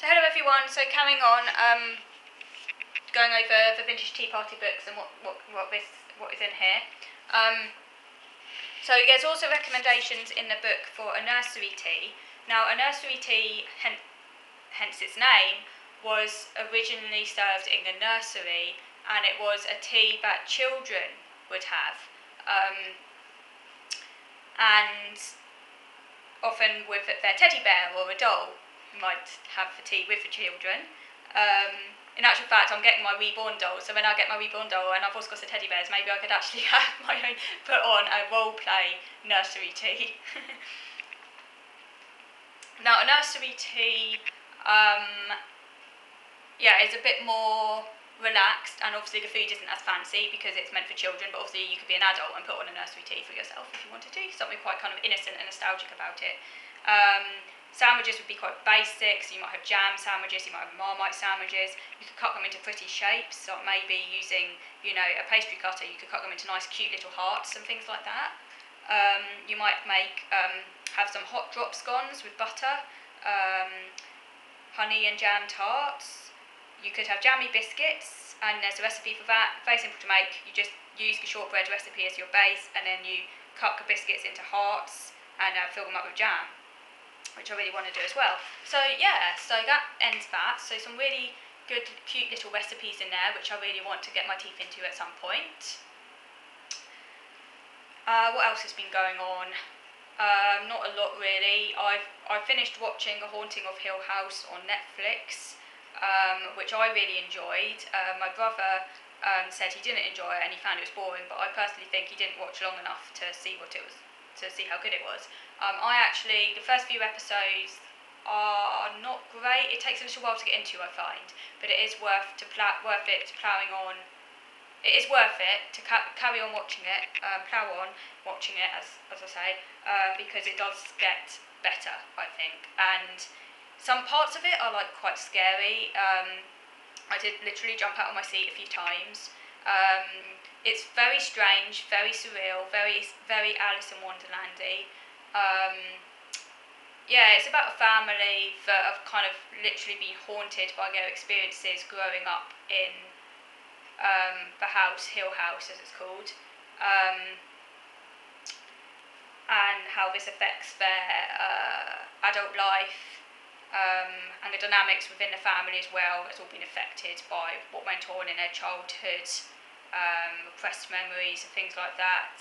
So hello everyone, so carrying on, going over the vintage tea party books and what is in here. So there's also recommendations in the book for a nursery tea. Now a nursery tea, hence its name, was originally served in the nursery, and it was a tea that children would have. And often with their teddy bear or a doll, might have the tea with the children. In actual fact, I'm getting my reborn doll, so when I get my reborn doll and I've also got the teddy bears, maybe I could actually have my own, put on a role play nursery tea. Now a nursery tea, is a bit more relaxed, and obviously the food isn't as fancy because it's meant for children, but obviously you could be an adult and put on a nursery tea for yourself if you wanted to, something quite kind of innocent and nostalgic about it. Sandwiches would be quite basic, so you might have jam sandwiches, you might have Marmite sandwiches. You could cut them into pretty shapes, so maybe using, a pastry cutter, you could cut them into nice cute little hearts and things like that. You might have some hot drop scones with butter, honey and jam tarts. You could have jammy biscuits, and there's a recipe for that, very simple to make. You just use the shortbread recipe as your base, and then you cut the biscuits into hearts and fill them up with jam, which I really want to do as well. So so that ends that. So some really good, cute little recipes in there, which I really want to get my teeth into at some point. What else has been going on? Not a lot really. I've finished watching The Haunting of Hill House on Netflix, which I really enjoyed. My brother said he didn't enjoy it and he found it was boring, but I personally think he didn't watch long enough to see how good it was. The first few episodes are not great. It takes a little while to get into, I find, but it is worth it ploughing on. It is worth it to carry on watching it, plough on watching it, as I say, because it does get better, I think. And some parts of it are quite scary. I did literally jump out of my seat a few times. It's very strange, very surreal, very, very Alice in Wonderlandy. It's about a family that have kind of literally been haunted by their experiences growing up in the house, Hill House as it's called, and how this affects their adult life, and the dynamics within the family as well. It's all been affected by what went on in their childhood. Repressed memories and things like that.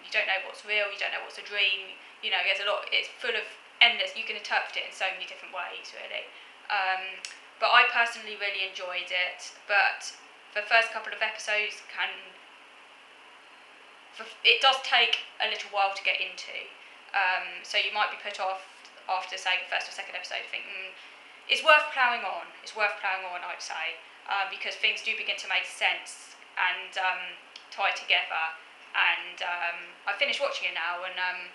You don't know what's real, you don't know what's a dream. There's a lot. It's full of endless. You can interpret it in so many different ways, really. But I personally really enjoyed it. But the first couple of episodes it does take a little while to get into. So you might be put off after, say, the first or second episode, thinking it's worth ploughing on. It's worth ploughing on, I'd say, because things do begin to make sense and tie together. And I finished watching it now, and I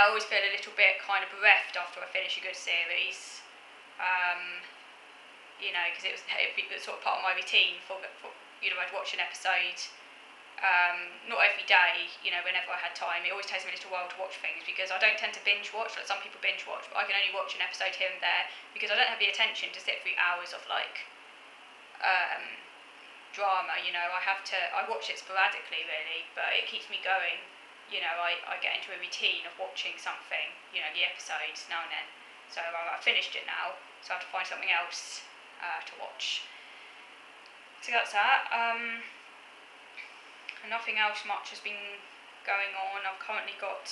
always feel a little bit kind of bereft after I finish a good series. Because it was sort of part of my routine for I'd watch an episode. Not every day, whenever I had time. It always takes me a little while to watch things because I don't tend to binge watch, like some people binge watch, but I can only watch an episode here and there because I don't have the attention to sit through hours of drama. I watch it sporadically really, but it keeps me going. I get into a routine of watching something, the episodes now and then. So I finished it now, so I have to find something else to watch. So that's that. Nothing else much has been going on. I've currently got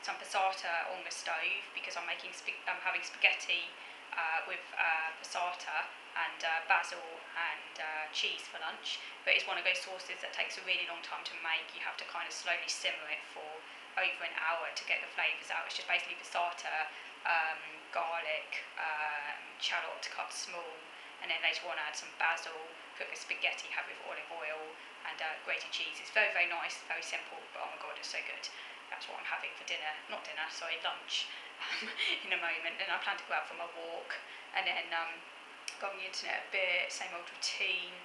some passata on the stove because I'm having spaghetti with passata and basil and cheese for lunch. But it's one of those sauces that takes a really long time to make. You have to kind of slowly simmer it for over an hour to get the flavours out. It's just basically passata, garlic, shallot cut small, and then later on add some basil, cook the spaghetti, have it with olive oil and grated cheese. It's very, very nice, very simple, but oh my god, it's so good. That's what I'm having for lunch in a moment. And I plan to go out for my walk and then go on the internet a bit, same old routine,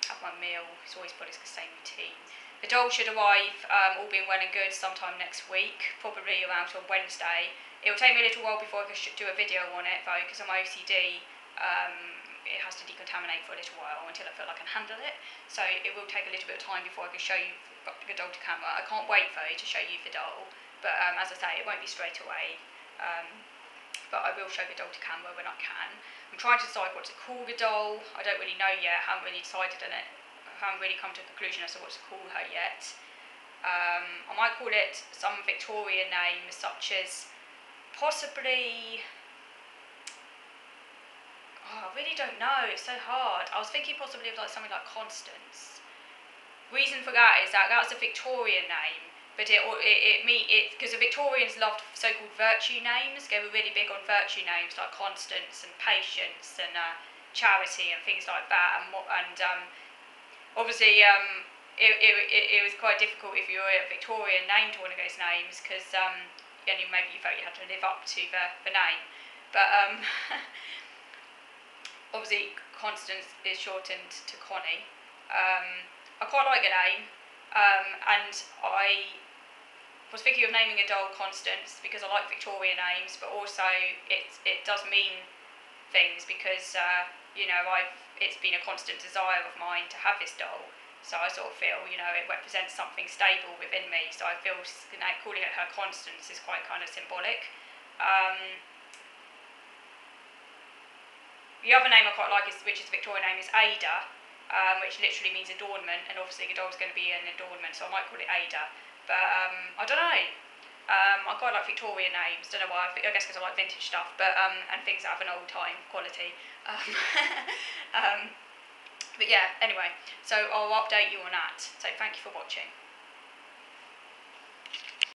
have my meal. It's always follows the same routine. The doll should arrive, all being well and good, sometime next week, probably around on Wednesday. It will take me a little while before I can do a video on it though, because I'm OCD. It has to decontaminate for a little while until I feel I can handle it. So it will take a little bit of time before I can show you the doll to camera. I can't wait though to show you the doll, but as I say, it won't be straight away. But I will show the doll to camera when I can. I'm trying to decide what to call the doll. I don't really know yet. I haven't really decided on it. I haven't really come to a conclusion as to what to call her yet. I might call it some Victorian name, such as possibly... Oh, I really don't know, it's so hard. I was thinking possibly of like something like Constance. Reason for that is that that's a Victorian name, but because the Victorians loved so-called virtue names. They were really big on virtue names like Constance and Patience and Charity and things like that. And obviously it was quite difficult if you were a Victorian name to one of those names, because maybe you felt you had to live up to the name. But obviously, Constance is shortened to Connie. I quite like the name, and I was thinking of naming a doll Constance because I like Victorian names, but also it does mean things because it's been a constant desire of mine to have this doll. So I sort of feel it represents something stable within me. So I feel calling it her Constance is quite kind of symbolic. The other name I quite like, which is a Victorian name, is Ada, which literally means adornment, and obviously the doll's going to be an adornment, so I might call it Ada. But I don't know. I quite like Victorian names. Don't know why. I guess because I like vintage stuff, but and things that have an old time quality. But yeah. Anyway, so I'll update you on that. So thank you for watching.